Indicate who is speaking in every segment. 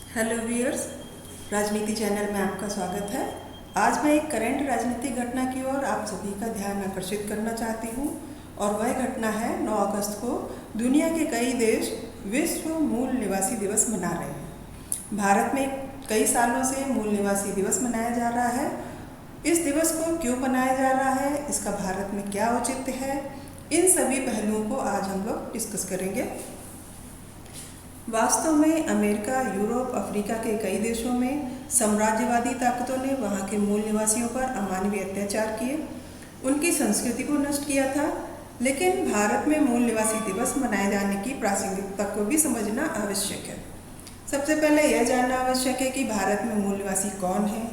Speaker 1: Hello viewers, राजनीति channel में आपका स्वागत है। आज मैं एक करंट राजनीतिक घटना की ओर आप सभी का ध्यान आकर्षित करना चाहती हूँ और वह घटना है 9 अगस्त को दुनिया के कई देश विश्व मूल निवासी दिवस मना रहे हैं। भारत में कई सालों से मूल निवासी दिवस मनाया जा रहा है। इस दिवस को क्यों मनाया जा रहा है, इसका भारत में क्या औचित्य है, इन सभी पहलुओं को आज हम लोग डिस्कस करेंगे। वास्तव में अमेरिका, यूरोप, अफ्रीका के कई देशों में साम्राज्यवादी ताकतों ने वहाँ के मूल निवासियों पर अमानवीय अत्याचार किए, उनकी संस्कृति को नष्ट किया था। लेकिन भारत में मूल निवासी दिवस मनाए जाने की प्रासंगिकता को भी समझना आवश्यक है। सबसे पहले यह जानना आवश्यक है कि भारत में मूल निवासी कौन है।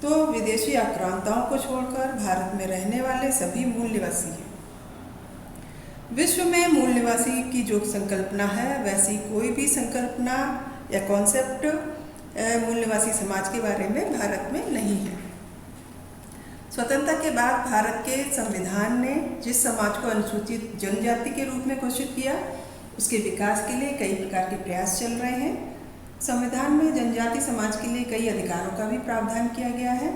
Speaker 1: तो विदेशी आक्रांताओं को छोड़कर भारत में रहने वाले सभी मूल निवासी हैं। विश्व में मूल निवासी की जो संकल्पना है, वैसी कोई भी संकल्पना या कॉन्सेप्ट मूल निवासी समाज के बारे में भारत में नहीं है। स्वतंत्रता के बाद भारत के संविधान ने जिस समाज को अनुसूचित जनजाति के रूप में घोषित किया, उसके विकास के लिए कई प्रकार के प्रयास चल रहे हैं। संविधान में जनजाति समाज के लिए कई अधिकारों का भी प्रावधान किया गया है।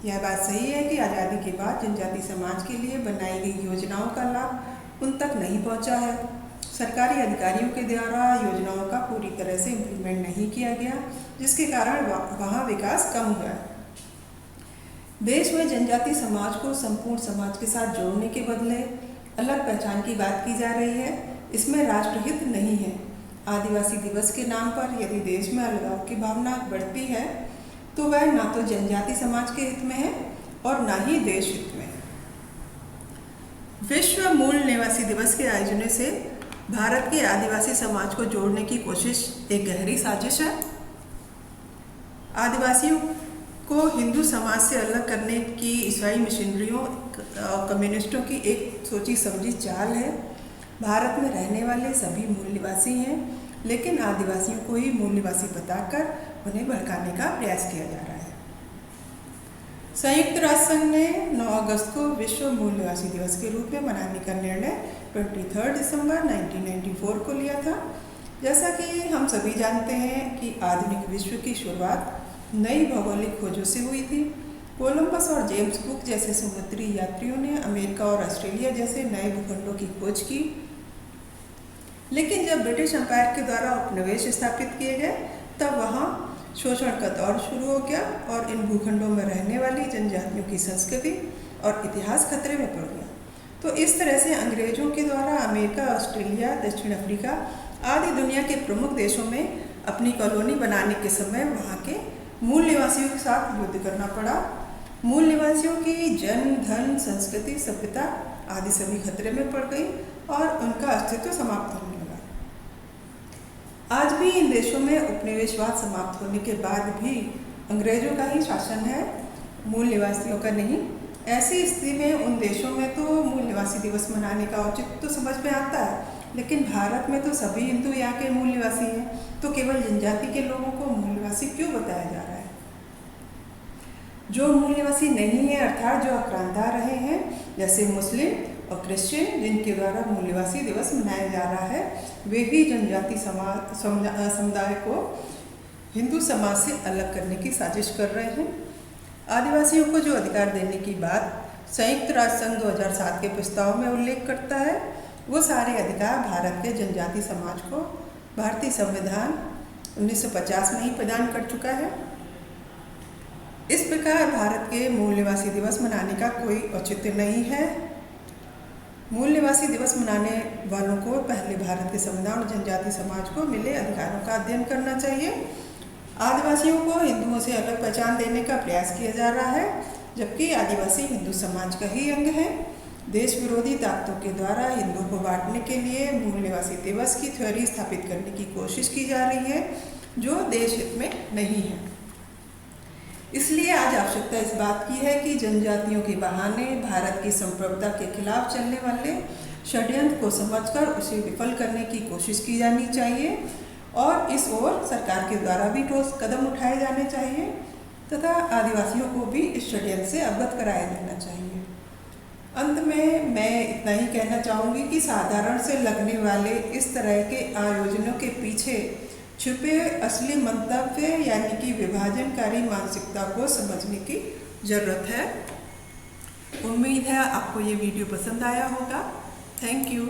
Speaker 1: यह बात सही है कि आज़ादी के बाद जनजाति समाज के लिए बनाई गई योजनाओं का लाभ उन तक नहीं पहुंचा है। सरकारी अधिकारियों के द्वारा योजनाओं का पूरी तरह से इम्प्लीमेंट नहीं किया गया, जिसके कारण वहाँ विकास कम हुआ है। देश में जनजाति समाज को संपूर्ण समाज के साथ जोड़ने के बदले अलग पहचान की बात की जा रही है। इसमें राष्ट्रहित नहीं है। आदिवासी दिवस के नाम पर यदि देश में अलगाव की भावना बढ़ती है, तो वह ना तो जनजाति समाज के हित में है और ना ही देश हित में। विश्व मूल निवासी दिवस के आयोजन से भारत के आदिवासी समाज को जोड़ने की कोशिश एक गहरी साजिश है। आदिवासियों को हिंदू समाज से अलग करने की ईसाई मिशनरियों और कम्युनिस्टों की एक सोची समझी चाल है। भारत में रहने वाले सभी मूल निवासी हैं, लेकिन आदिवासियों को ही मूल निवासी बताकर उन्हें भड़काने का प्रयास किया जा रहा है। संयुक्त राष्ट्र संघ ने 9 अगस्त को विश्व मूल निवासी दिवस के रूप में मनाने का निर्णय 23 दिसंबर 1994 को लिया था। जैसा कि हम सभी जानते हैं कि आधुनिक विश्व की शुरुआत नई भौगोलिक खोजों से हुई थी। कोलंबस और जेम्स कुक जैसे समुद्री यात्रियों ने अमेरिका और ऑस्ट्रेलिया जैसे नए भूखंडों की खोज की। लेकिन जब ब्रिटिश एम्पायर के द्वारा उपनिवेश स्थापित किए गए, तब वहाँ शोषण का दौर शुरू हो गया और इन भूखंडों में रहने वाली जनजातियों की संस्कृति और इतिहास खतरे में पड़ गया। तो इस तरह से अंग्रेजों के द्वारा अमेरिका, ऑस्ट्रेलिया, दक्षिण अफ्रीका आदि दुनिया के प्रमुख देशों में अपनी कॉलोनी बनाने के समय वहाँ के मूल निवासियों के साथ युद्ध करना पड़ा। मूल निवासियों की जन, धन, संस्कृति, सभ्यता आदि सभी खतरे में पड़ गई और उनका अस्तित्व समाप्त होने लगा। आज भी इन देशों में उपनिवेशवाद समाप्त होने के बाद भी अंग्रेजों का ही शासन है, मूल निवासियों का नहीं। ऐसी स्थिति में उन देशों में तो मूल निवासी दिवस मनाने का औचित्य तो समझ में आता है, लेकिन भारत में तो सभी हिंदू यहाँ के मूल निवासी हैं, तो केवल जनजाति के लोगों को मूल निवासी क्यों बताया जा रहा है? जो मूल निवासी नहीं है, अर्थात जो आक्रांता रहे हैं, जैसे मुस्लिम और क्रिश्चियन, जिनके द्वारा मूल निवासी दिवस मनाया जा रहा है, वे भी जनजाति समुदाय को हिंदू समाज से अलग करने की साजिश कर रहे हैं। आदिवासियों को जो अधिकार देने की बात संयुक्त राष्ट्र संघ 2007 के प्रस्ताव में उल्लेख करता है, वो सारे अधिकार भारत के जनजाति समाज को भारतीय संविधान 1950 में ही प्रदान कर चुका है। इस प्रकार भारत के मूल निवासी दिवस मनाने का कोई औचित्य नहीं है। मूल निवासी दिवस मनाने वालों को पहले भारत के संविधान और जनजाति समाज को मिले अधिकारों का अध्ययन करना चाहिए। आदिवासियों को हिंदुओं से अलग पहचान देने का प्रयास किया जा रहा है, जबकि आदिवासी हिंदू समाज का ही अंग है। देश विरोधी ताकतों के द्वारा हिंदुओं को बांटने के लिए मूल निवासी दिवस की थ्योरी स्थापित करने की कोशिश की जा रही है, जो देश हित में नहीं है। इसलिए आज आवश्यकता इस बात की है कि जनजातियों के बहाने भारत की संप्रभुता के खिलाफ चलने वाले षड्यंत्र को समझकर उसे विफल करने की कोशिश की जानी चाहिए और इस ओर सरकार के द्वारा भी ठोस कदम उठाए जाने चाहिए तथा आदिवासियों को भी इस षड्यंत्र से अवगत कराया जाना चाहिए। अंत में मैं इतना ही कहना चाहूँगी कि साधारण से लगने वाले इस तरह के आयोजनों के पीछे छुपे असली मंतव्य यानी कि विभाजनकारी मानसिकता को समझने की ज़रूरत है। उम्मीद है आपको ये वीडियो पसंद आया होगा। Thank you.